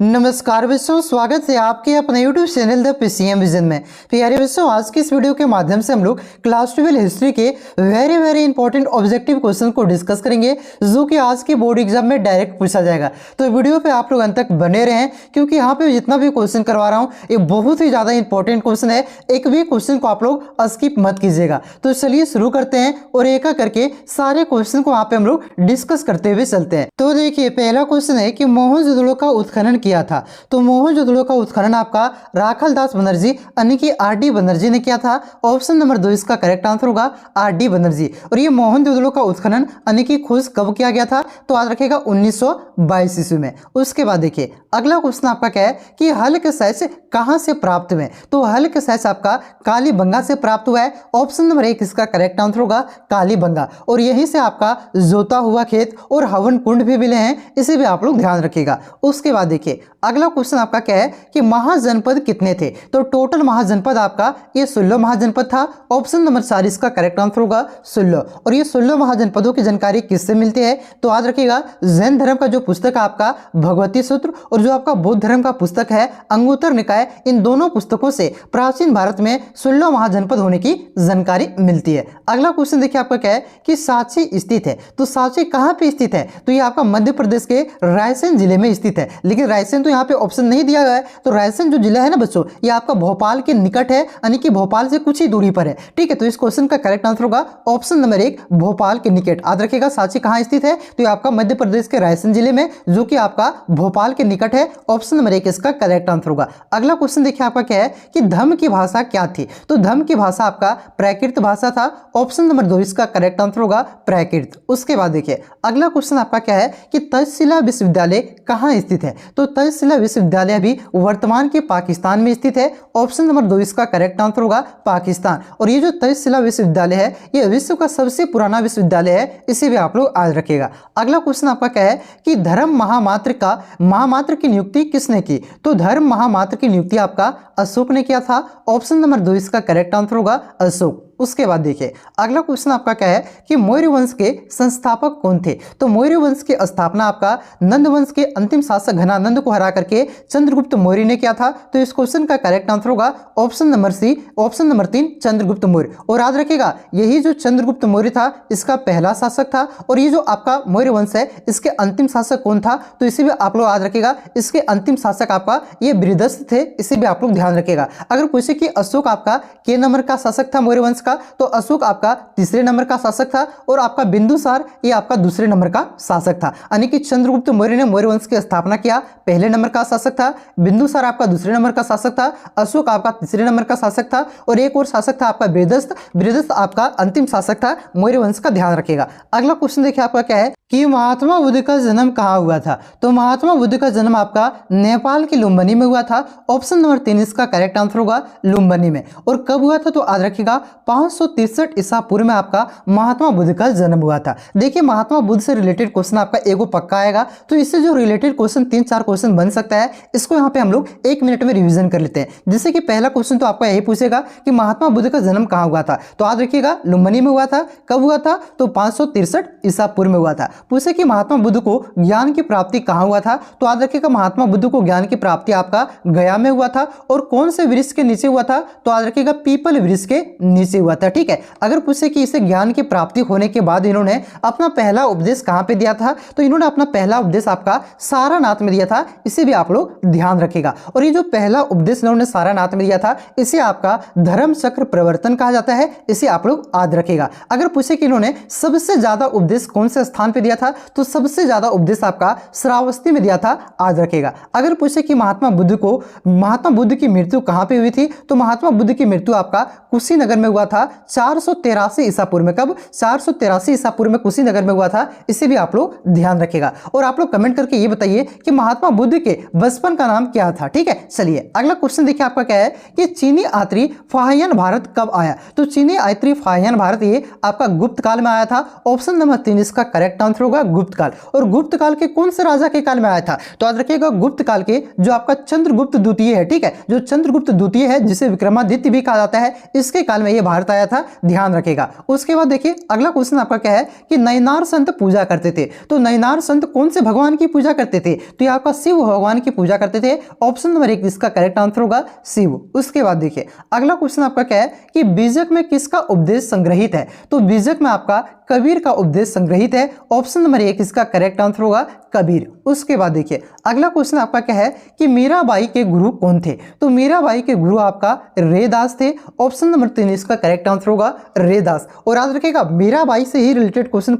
नमस्कार बच्चों, स्वागत है आपके अपने YouTube channel the PCM vision में। प्यारे बच्चों, आज की इस वीडियो के माध्यम से हम लोग क्लास 12 हिस्ट्री के वेरी इंपॉर्टेंट ऑब्जेक्टिव क्वेश्चन को डिस्कस करेंगे, जो कि आज के बोर्ड एग्जाम में डायरेक्ट पूछा जाएगा। तो वीडियो पे आप लोग अंत तक बने रहें, क्योंकि यहाँ पे जितना भी क्वेश्चन करवा रहा हूँ ये बहुत ही ज़्यादा इंपॉर्टेंट क्वेश्चन है। एक भी क्वेश्चन को आप लोग स्किप मत कीजिएगा। तो चलिए शुरू करते हैं और एक करके सारे क्वेश्चन को वहाँ पे हम लोग डिस्कस करते हुए चलते हैं। तो देखिए, पहला क्वेश्चन है कि मोहनजोदड़ो का उत्खनन किया था। तो मोहनजोदड़ो का उत्खनन आपका राखाल दास बनर्जी यानी कि आर.डी. बनर्जी ने किया था। ऑप्शन नंबर 2 इसका करेक्ट आंसर होगा आर.डी. बनर्जी। और ये मोहनजोदड़ो का उत्खनन यानी कि खोज कब किया गया था? तो याद रखिएगा 1922 ईस्वी में। उसके बाद देखिए, अगला क्वेश्चन आपका क्या है कि हल्कशैच कहां से प्राप्त हुए? तो हल्कशैच आपका कालीबंगा से प्राप्त हुआ है। ऑप्शन नंबर 1 इसका करेक्ट आंसर होगा कालीबंगा। और यहीं से आपका जोता हुआ खेत और हवन कुंड भी मिले हैं, इसे भी आप लोग ध्यान रखिएगा। उसके बाद देखिए, अगला क्वेश्चन आपका क्या है कि महाजनपद कितने थे? तो टोटल महाजनपद आपका ये 16 महाजनपद था। ऑप्शन नंबर 4 इसका करेक्ट आंसर होगा 16। और ये 16 महाजनपदों की जानकारी किससे मिलती है? तो याद रखिएगा, जैन धर्म का जो पुस्तक है आपका भगवती सूत्र और जो आपका बौद्ध धर्म का पुस्तक है अंगुत्तर निकाय, इन दोनों पुस्तकों से प्राचीन भारत में 16 महाजनपद होने की जानकारी मिलती है। अगला क्वेश्चन देखिए आपका क्या है कि सांची स्थित है। तो सांची कहां पे स्थित है? तो ये आपका मध्य प्रदेश के रायसेन जिले में स्थित है। लेकिन रायसेन तो यहाँ पे ऑप्शन नहीं दिया गया है। तो रायसेन जो जिला है ना बच्चों, ये आपका भोपाल के निकट है, यानी कि भोपाल से कुछ ही दूरी पर है। ठीक है, तो इस क्वेश्चन का करेक्ट आंसर होगा ऑप्शन नंबर 1 भोपाल के निकट। याद रखिएगा, सांची कहां स्थित है? तो ये आपका मध्य प्रदेश के रायसेन जिले में, जो कि आपका भोपाल के निकट है। ऑप्शन नंबर 1 इसका करेक्ट आंसर होगा। अगला क्वेश्चन देखिए आपका क्या है कि धम्म की भाषा क्या थी? तो धम्म की भाषा आपका प्राकृत भाषा था। ऑप्शन नंबर 2 इसका करेक्ट आंसर होगा प्राकृत। उसके बाद देखिए, अगला क्वेश्चन आपका क्या है कि तक्षशिला विश्वविद्यालय कहां स्थित है? तो तक्षशिला विश्वविद्यालय भी वर्तमान के पाकिस्तान में स्थित है। ऑप्शन नंबर 2 इसका करेक्ट आंसर होगा पाकिस्तान। और ये जो तक्षशिला विश्वविद्यालय है ये विश्व का सबसे पुराना विश्वविद्यालय है, इसे भी आप लोग याद रखिएगा। अगला क्वेश्चन आपका क्या है कि धर्म महामात्र की नियुक्ति किसने की? तो धर्म महामात्र की नियुक्ति आपका अशोक ने किया था। ऑप्शन नंबर 2 इसका करेक्ट आंसर होगा अशोक। उसके बाद देखिए, अगला क्वेश्चन आपका क्या है कि मौर्य वंश के संस्थापक कौन थे? तो मौर्य वंश की स्थापना आपका नंद वंश के अंतिम शासक घनानंद को हरा करके चंद्रगुप्त मौर्य ने किया था। तो इस क्वेश्चन का करेक्ट आंसर होगा ऑप्शन नंबर 3 चंद्रगुप्त मौर्य। और याद रखिएगा, यही जो चंद्रगुप्त मौर्य था इसका पहला शासक था। और ये जो आपका मौर्य वंश है इसके अंतिम शासक कौन था? तो इसे भी आप लोग याद रखिएगा, इसके अंतिम शासक आपका ये बृहदस्थ थे, इसे भी आप लोग ध्यान रखिएगा। अगर पूछे कि अशोक आपका के नंबर का शासक था मौर्य वंश का, तो अशोक आपका तीसरे नंबर का शासक था। और आपका बिंदुसार ये आपका दूसरे नंबर का शासक था। यानी कि चंद्रगुप्त मौर्य ने मौर्य वंश की स्थापना किया, पहले नंबर का शासक था। बिंदुसार आपका दूसरे नंबर का शासक था। अशोक आपका तीसरे नंबर का शासक था। और एक और शासक था आपका बृहदस्थ आपका अंतिम शासक था मौर्य वंश का, ध्यान रखिएगा। अगला क्वेश्चन देखिए आपका क्या है कि महात्मा बुद्ध का जन्म कहाँ हुआ था? तो महात्मा बुद्ध का जन्म आपका नेपाल के लुम्बिनी में हुआ था। ऑप्शन नंबर 3 इसका करेक्ट आंसर होगा लुम्बिनी में। और कब हुआ था? तो याद रखिएगा 563 ईसा पूर्व में आपका महात्मा बुद्ध का जन्म हुआ था। देखिए, महात्मा बुद्ध से रिलेटेड क्वेश्चन आपका एगो पक्का आएगा। तो इससे जो रिलेटेड क्वेश्चन 3-4 क्वेश्चन बन सकता है, इसको यहाँ पे हम लोग 1 मिनट में रिविजन कर लेते हैं। जैसे कि पहला क्वेश्चन तो आपका यही पूछेगा कि महात्मा बुद्ध का जन्म कहाँ हुआ था? तो याद रखिएगा लुम्बिनी में हुआ था। कब हुआ था? तो 563 ईसा पूर्व में हुआ था। पूछे कि महात्मा बुद्ध को ज्ञान की प्राप्ति कहाँ हुआ था? तो याद रखिएगा, महात्मा बुद्ध को ज्ञान की प्राप्ति आपका गया में हुआ था। और कौन से वृक्ष के नीचे हुआ था? तो याद रखिएगा पीपल वृक्ष के नीचे हुआ था। ठीक है, अगर पूछे कि इसे ज्ञान की प्राप्ति होने के बाद इन्होंने अपना पहला उपदेश कहां पे दिया था? तो इन्होंने अपना पहला उपदेश आपका सारनाथ में दिया था, इसे भी आप लोग ध्यान रखिएगा। और ये जो पहला उपदेश इन्होंने सारनाथ में दिया था, इसे आपका धर्म चक्र प्रवर्तन कहा जाता है, इसे आप लोग याद रखिएगा। अगर पूछे कि इन्होंने सबसे ज्यादा उपदेश कौन से स्थान पे दिया था? तो सबसे ज्यादा उपदेश आपका श्रावस्ती में दिया था, याद रखिएगा। अगर पूछे कि महात्मा बुद्ध की मृत्यु कहां पे हुई थी? तो महात्मा बुद्ध की मृत्यु आपका कुशीनगर में हुआ था 483 ईसा पूर्व में। कब? 483 ईसा पूर्व में कुशीनगर में हुआ था, इसे भी आप लोग ध्यान रखिएगा। और आप लोग कमेंट करके ये बताइए कि महात्मा बुद्ध के बचपन का नाम क्या था। ठीक है, चलिए अगला क्वेश्चन देखिए आपका क्या है कि चीनी यात्री फाहियान भारत कब आया? तो चीनी यात्री फाहियान भारत ये आपका गुप्त काल में आया था। ऑप्शन नंबर 3 इसका करेक्ट आंसर होगा गुप्त काल। और गुप्त काल के कौन से राजा के काल में आया था? तो याद रखिएगा, गुप्त काल के जो आपका चंद्रगुप्त द्वितीय है, ठीक है, जो चंद्रगुप्त द्वितीय है जिसे विक्रमादित्य भी कहा जाता है, इसके काल में ये भारत भारत आया था, ध्यान रखेगा। उसके बाद देखिए अगला क्वेश्चन आपका क्या है कि नयनार संत पूजा करते थे। तो नयनार संत कौन से भगवान की पूजा करते थे? तो ये आपका शिव भगवान की पूजा करते थे। ऑप्शन नंबर 1 इसका करेक्ट आंसर होगा शिव। उसके बाद देखिए अगला क्वेश्चन आपका क्या है कि बीजक में किसका उपदेश संग्रहित है? तो बीजक में आपका कबीर का उपदेश संग्रहित है। ऑप्शन नंबर 1 इसका करेक्ट आंसर होगा कबीर। उसके बाद देखिए अगला क्वेश्चन आपका क्या है कि मीराबाई के गुरु कौन थे? तो मीराबाई के गुरु आपका रेदास थे। ऑप्शन नंबर 3 इसका करेक्ट आंसर होगा रेदास। और याद रखिएगा मीराबाई से ही रिलेटेड क्वेश्चन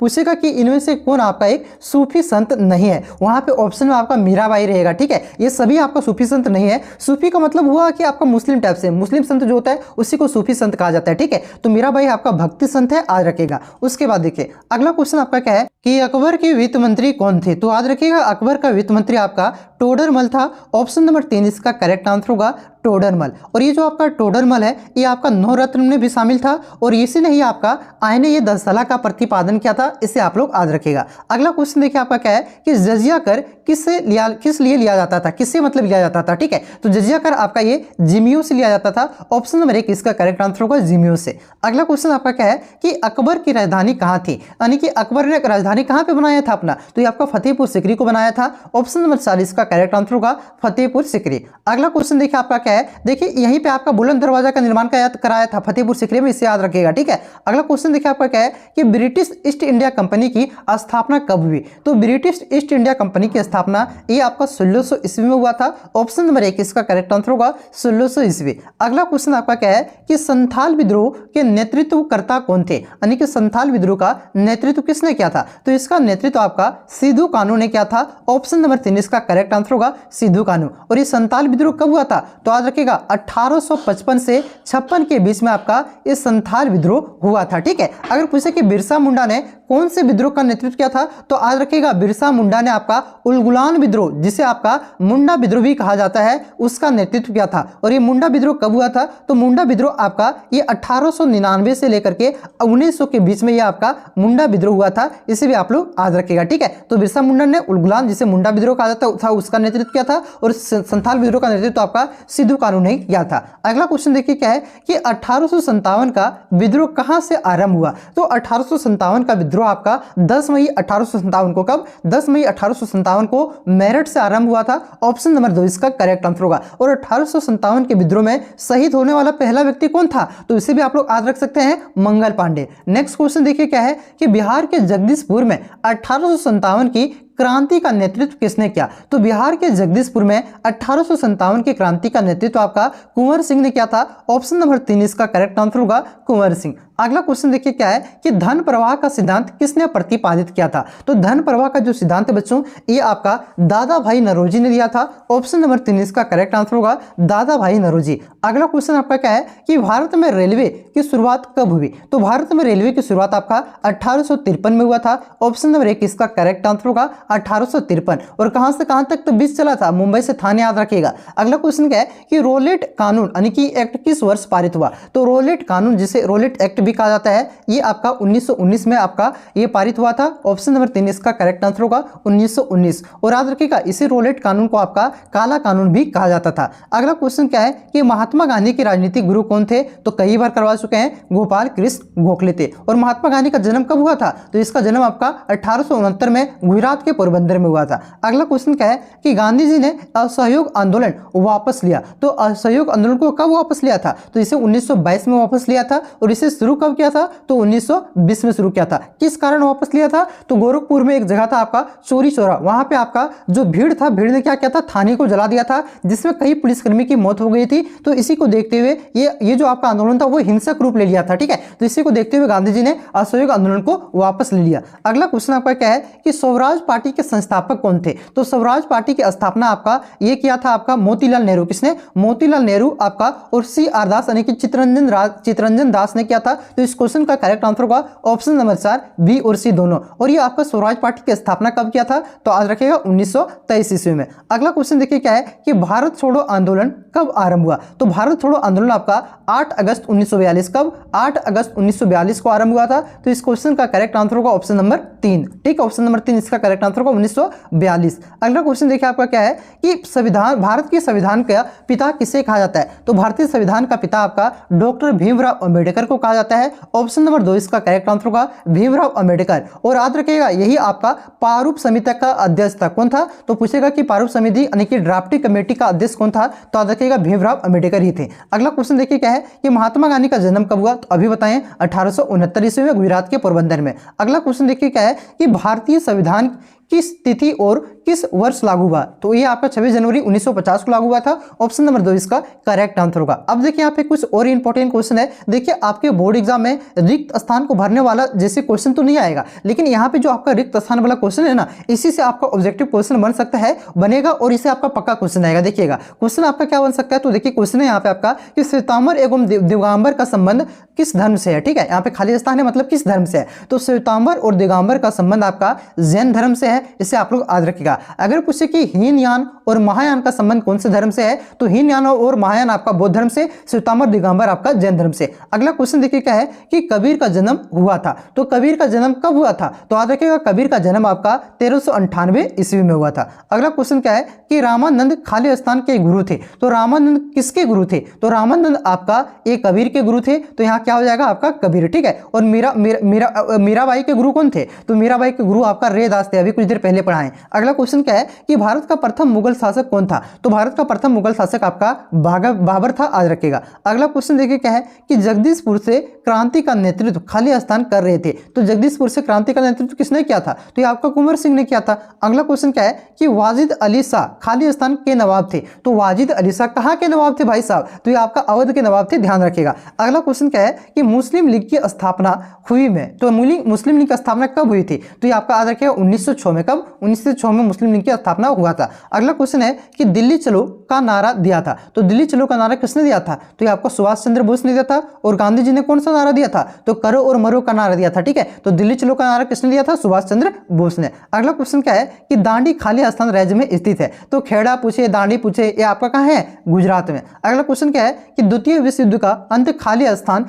पूछेगा कि इनमें से कौन आपका एक सूफी संत नहीं है। वहां पे ऑप्शन में आपका मीराबाई रहेगा, ठीक है। ये सभी आपका सूफी संत नहीं है। सूफी का मतलब हुआ कि आपका मुस्लिम टाइप से, मुस्लिम संत जो होता है उसी को सूफी संत कहा जाता है, ठीक है। तो मीराबाई आपका भक्ति संत है, याद रखेगा। उसके बाद देखिए अगला क्वेश्चन आपका क्या है कि अकबर के वित्त मंत्री कौन थे? तो याद रखिएगा अकबर का वित्त मंत्री आपका टोडरमल था। ऑप्शन नंबर 3 इसका करेक्ट आंसर होगा टोडरमल। और ये जो आपका टोडरमल है ये आपका 9 रत्न में भी शामिल था और इसी ने ही आपका आईने ये 10 सलाह का प्रतिपादन किया था। इसे आप लोग याद रखिएगा। अगला क्वेश्चन देखिए आपका क्या है कि जजिया कर किस लिए लिया जाता था? किससे मतलब लिया जाता था, ठीक है। तो जजिया कर आपका ये जिमियो से लिया जाता था। ऑप्शन नंबर 1 इसका करेक्ट आंसर होगा जिमियो से। अगला क्वेश्चन आपका क्या है कि अकबर की राजधानी कहाँ थी? यानी कि अकबर ने राजधानी कहाँ पे बनाया था अपना? तो ये आपका फतेहपुर सीकरी को बनाया था। ऑप्शन नंबर 4 इसका करेक्ट आंसर होगा फतेहपुर सीकरी। अगला क्वेश्चन देखिए आपका क्या है, देखिए यहीं पे आपका बुलंद दरवाजा का निर्माण कराया था फतेहपुर सीकरी में, इसे याद रखिएगा, ठीक है। अगला क्वेश्चन देखिए आपका क्या है कि ब्रिटिश ईस्ट इंडिया कंपनी की स्थापना कब हुई? तो ब्रिटिश ईस्ट इंडिया कंपनी की स्थापना ये आपका 1600 ईस्वी में हुआ था। ऑप्शन नंबर 1 इसका करेक्ट आंसर होगा 1600 ईस्वी। अगला क्वेश्चन आपका क्या है कि संथाल विद्रोह के नेतृत्वकर्ता कौन थे? यानी कि संथाल विद्रोह का नेतृत्व किसने किया था? तो इसका नेतृत्व आपका सिद्धू कानू ने किया था। ऑप्शन नंबर 3 इसका करेक्ट आंसर होगा सिद्धू कानू। और ये संथाल विद्रोह कब हुआ था? तो याद रखिएगा 1855 से 56 के बीच में आपका ये संथाल विद्रोह हुआ था, ठीक है। अगर पूछे कि बिरसा मुंडा ने कौन से विद्रोह का नेतृत्व किया था? तो याद रखिएगा बिरसा मुंडा ने आपका उलगुलान विद्रोह, जिसे आपका मुंडा विद्रोह भी कहा जाता है, उसका नेतृत्व किया था। और ये मुंडा विद्रोह कब हुआ था? तो मुंडा विद्रोह आपका ये 1899 से लेकर के 1900 के बीच में ये आपका मुंडा विद्रोह हुआ था। इसे भी आप लोग याद रखिएगा, ठीक है। तो बिरसा मुंडा ने उलगुलान, जिसे मुंडा विद्रोह कहा जाता था, उसका नेतृत्व किया था। और संथाल विद्रोह का नेतृत्व आपका सिद्धू कानू ने किया था। अगला क्वेश्चन देखिए क्या है कि 1857 का विद्रोह कहां से आरंभ हुआ? तो 1857 का विद्रोह आपका 10 मई 1857 को, कब? 10 मई 1857 को मेरठ से आरंभ हुआ था। ऑप्शन नंबर 2 इसका करेक्ट आंसर होगा। और 1857 के विद्रोह में शहीद होने वाला पहला व्यक्ति कौन था? तो इसे भी आप लोग याद रख सकते हैं, मंगल पांडे। नेक्स्ट क्वेश्चन देखिए क्या है कि बिहार के जगदीशपुर में 1857 की क्रांति का नेतृत्व किसने किया? तो बिहार के जगदीशपुर में 1857 की क्रांति का नेतृत्व आपका कुंवर सिंह ने किया था। ऑप्शन नंबर 3 इसका करेक्ट आंसर होगा कुंवर सिंह। अगला क्वेश्चन देखिए क्या है कि धन प्रवाह का सिद्धांत किसने प्रतिपादित किया था? तो धन प्रवाह का जो सिद्धांत है बच्चों, ये आपका दादा भाई नौरोजी ने दिया था। ऑप्शन नंबर 3 इसका करेक्ट आंसर होगा दादा भाई नौरोजी। अगला क्वेश्चन आपका क्या है कि भारत में रेलवे की शुरुआत कब हुई? तो भारत में रेलवे की शुरुआत आपका 1853 में हुआ था। ऑप्शन नंबर 1 इसका करेक्ट आंसर होगा 1853। और कहां से कहां तक तो बीच चला था? मुंबई से थाने, याद रखिएगा। अगला क्वेश्चन क्या है कि रोलेट कानून यानी कि एक्ट किस वर्ष पारित हुआ? तो रोलेट कानून, जिसे रोलेट एक्ट भी कहा जाता है, ये आपका 1919 में आपका ये पारित हुआ था। ऑप्शन नंबर 3 इसका करेक्ट आंसर होगा 1919। और याद रखिएगा इसी रोलेट कानून को आपका काला कानून भी कहा जाता था। अगला क्वेश्चन क्या है कि महात्मा गांधी के राजनीतिक गुरु कौन थे? तो कई बार करवा चुके हैं, गोपाल कृष्ण गोखले थे। और महात्मा गांधी का जन्म कब हुआ था? तो इसका जन्म आपका 1869 में गुजरात के पोरबंदर में हुआ था। अगला क्वेश्चन क्या है कि गांधी जी ने असहयोग आंदोलन वापस लिया। तो असहयोग आंदोलन को कब वापस लिया था? तो इसे 1922 में वापस लिया था। और इसे शुरू कब किया था? तो 1920 में शुरू किया था। किस कारण वापस लिया था? तो गोरखपुर में एक जगह था आपका चोरी चौरा, वहां पे आपका जो भीड़ था, भीड़ ने क्या किया था? थाने को जला दिया था, जिसमें कई पुलिसकर्मी की मौत हो गई थी। तो इसी को देखते हुए ये जो आपका आंदोलन था वो हिंसक रूप ले लिया था, ठीक है। तो इसी को देखते हुए गांधी जी ने असहयोग आंदोलन को वापस ले लिया। अगला क्वेश्चन आपका क्या है कि स्वराज पार्टी के संस्थापक कौन थे? तो स्वराज पार्टी की स्थापना आपका ये किया था आपका मोतीलाल नेहरू। किसने? मोतीलाल नेहरू आपका। और CR दास यानी कि चितरंजन दास ने किया था। तो इस क्वेश्चन का करेक्ट आंसर होगा ऑप्शन नंबर 4 बी और सी दोनों। और ये आपका स्वराज पार्टी की स्थापना कब किया था? तो आज रखिएगा 1923 ईस्वी में। अगला क्वेश्चन देखिए क्या है कि भारत छोड़ो आंदोलन कब आरंभ हुआ? तो भारत छोड़ो आंदोलन आपका 8 अगस्त 1942, कब? 8 अगस्त 1942 को आरंभ हुआ था। तो इस क्वेश्चन का करेक्ट आंसर होगा ऑप्शन नंबर 3, ठीक है। ऑप्शन नंबर 3 इसका करेक्ट आंसर आंसर होगा 1942। अगला क्वेश्चन देखिए आपका क्या है कि संविधान, भारत के संविधान का पिता किसे कहा जाता है? तो भारतीय संविधान का पिता आपका डॉक्टर भीमराव अंबेडकर को कहा जाता है। ऑप्शन नंबर 2 इसका करेक्ट आंसर होगा भीमराव अंबेडकर। और याद रखिएगा यही आपका प्रारूप समिति का अध्यक्ष था। कौन था? तो पूछेगा कि प्रारूप समिति यानी कि ड्राफ्टिंग कमेटी का अध्यक्ष कौन था? तो याद रखिएगा भीमराव अंबेडकर ही थे। अगला क्वेश्चन देखिए क्या है कि महात्मा गांधी का जन्म कब हुआ? तो अभी बताएं 1869 ईस्वी में गुजरात के पोरबंदर में। अगला क्वेश्चन देखिए क्या है कि भारतीय संविधान किस तिथि और किस वर्ष लागू हुआ? तो ये आपका 26 जनवरी 1950 को लागू हुआ था। ऑप्शन नंबर 2 इसका करेक्ट आंसर होगा। अब देखिए यहाँ पे कुछ और इंपॉर्टेंट क्वेश्चन है। देखिए आपके बोर्ड एग्जाम में रिक्त स्थान को भरने वाला जैसे क्वेश्चन तो नहीं आएगा, लेकिन यहाँ पे जो आपका रिक्त स्थान वाला क्वेश्चन है ना, इसी से आपका ऑब्जेक्टिव क्वेश्चन बन सकता है, बनेगा, और इसे आपका पक्का क्वेश्चन आएगा। देखिएगा क्वेश्चन आपका क्या बन सकता है। तो देखिए क्वेश्चन है यहाँ पे आपका कि श्वेतांबर एवं दिगंबर का संबंध किस धर्म से है? ठीक है, यहाँ पे खाली स्थान है, मतलब किस धर्म से है? तो श्वेतांबर और दिगंबर का संबंध आपका जैन धर्म से है। इसे आप लोग याद रखिएगा। अगर पूछे कि हीनयान और महायान का संबंध कौन से धर्म से है? तो हीनयान और महायान आपका बौद्ध धर्म से, श्वेतांबर दिगंबर आपका जैन धर्म से। अगला क्वेश्चन देखिए क्या है कि कबीर का जन्म हुआ था। तो कबीर का जन्म कब हुआ था? तो याद रखिएगा कबीर का जन्म आपका 1398 ईस्वी में हुआ था। अगला क्वेश्चन क्या है कि रामानंद खाली स्थान के गुरु थे। तो रामानंद किसके गुरु थे? तो रामानंद आपका एक कबीर के गुरु थे। तो यहाँ क्या हो जाएगा आपका कबीर। ठीक है, और मीराबाई के गुरु कौन थे? तो मीराबाई के गुरु आपका रैदास थे, अभी कुछ देर पहले पढ़ाएं। अगला क्वेश्चन क्या है कि भारत का प्रथम मुगल शासक कौन था? तो भारत का प्रथम मुगल शासक आपका बाबर था, याद रखिएगा। अगला क्वेश्चन देखिए क्या है कि जगदीशपुर से क्रांति का नेतृत्व खाली स्थान कर रहे थे। तो जगदीशपुर से क्रांति का नेतृत्व किसने किया था? तो ये आपका कुंवर सिंह ने किया था। अगला क्वेश्चन क्या है कि वाजिद अली शाह खाली स्थान के नवाब थे। तो वाजिद अली शाह कहाँ के नवाब थे भाई साहब? तो ये आपका अवध के नवाब थे, ध्यान रखिएगा। अगला क्वेश्चन क्या है कि मुस्लिम लीग की स्थापना हुई में, तो मुस्लिम लीग की स्थापना कब हुई थी? तो ये आपका याद रखिएगा 1906 में। कब? 1906 में मुस्लिम लीग की स्थापना हुआ था। अगला क्वेश्चन है कि दिल्ली चलो का नारा दिया था। तो दिल्ली चलो का नारा किसने दिया था? तो ये आपको सुभाष चंद्र बोस ने दिया था। और गांधी जी ने कौन सा नारा दिया था? तो करो और मरो का नारा दिया था। ठीक है, तो दिल्ली चलो का नारा किसने दिया था? सुभाष चंद्र बोस ने। अगला क्वेश्चन क्या है कि दांडी खाली स्थान राज्य में स्थित है। तो खेड़ा पूछे, दांडी पूछे, ये आपका कहाँ है? गुजरात में। अगला क्वेश्चन क्या है कि द्वितीय विश्व युद्ध का अंत खाली स्थान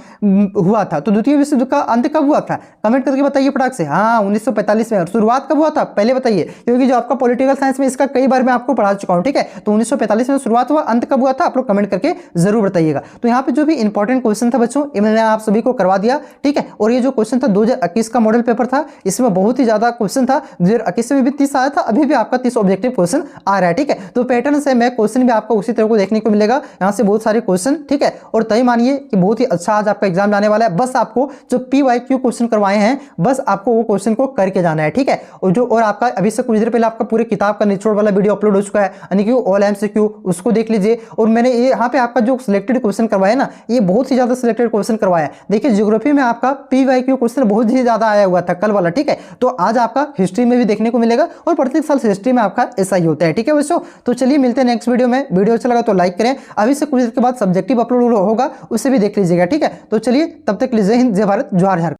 हुआ था। तो द्वितीय विश्व युद्ध का अंत कब हुआ था? कमेंट करके बताइए फटाक से। हाँ, 1945 में। और शुरुआत कब हुआ था पहले बताइए, क्योंकि जो आपका पॉलिटिकल साइंस में इसका कई बार मैं आपको पढ़ा चुका हूं। ठीक है, तो 1945 में शुरुआत हुआ, अंत कब हुआ था आप लोग कमेंट करके जरूर बताइएगा। तो यहाँ पे जो भी इंपॉर्टेंट क्वेश्चन था बच्चों, ये मैंने आप सभी को करवा दिया। ठीक है, और ये जो क्वेश्चन था 2021 का मॉडल पेपर था, इसमें बहुत ही ज्यादा क्वेश्चन था। 2021 में भी 30 आया था, अभी भी आपका 30 ऑब्जेक्टिव क्वेश्चन आ रहा है। ठीक है, तो पैटर्न से मैं क्वेश्चन भी आपको उसी तरह को देखने को मिलेगा, यहाँ से बहुत सारे क्वेश्चन। ठीक है, और तय मानिए कि बहुत ही अच्छा आज आपका एग्जाम जाने वाला है। बस आपको जो PYQ क्वेश्चन करवाए हैं, बस आपको वो क्वेश्चन को करके जाना है। ठीक है, और आपका अभी से कुछ देर पहले आपका पूरे किताब का निचोड़ वाला वीडियो अपलोड हो चुका है, यानी कि ऑल MCQ, उसको देख लीजिए। और मैंने ये यहाँ पे आपका जो सिलेक्टेड क्वेश्चन करवाया ना, ये बहुत ही ज्यादा सिलेक्टेड क्वेश्चन करवाया। देखिए ज्योग्राफी में आपका PYQ क्वेश्चन बहुत ही ज्यादा आया हुआ था कल वाला। ठीक है, तो आज आपका हिस्ट्री में भी देखने को मिलेगा, और प्रत्येक साल हिस्ट्री में आपका ऐसा ही होता है। ठीक है बच्चों, तो चलिए मिलते हैं नेक्स्ट वीडियो में। वीडियो अच्छा लगा तो लाइक करें। अभी से कुछ देर के बाद सब्जेक्टिव अपलोड होगा, उसे भी देख लीजिएगा। ठीक है, तो चलिए तब तक जय हिंद, जय भारत, जोहार झारखंड।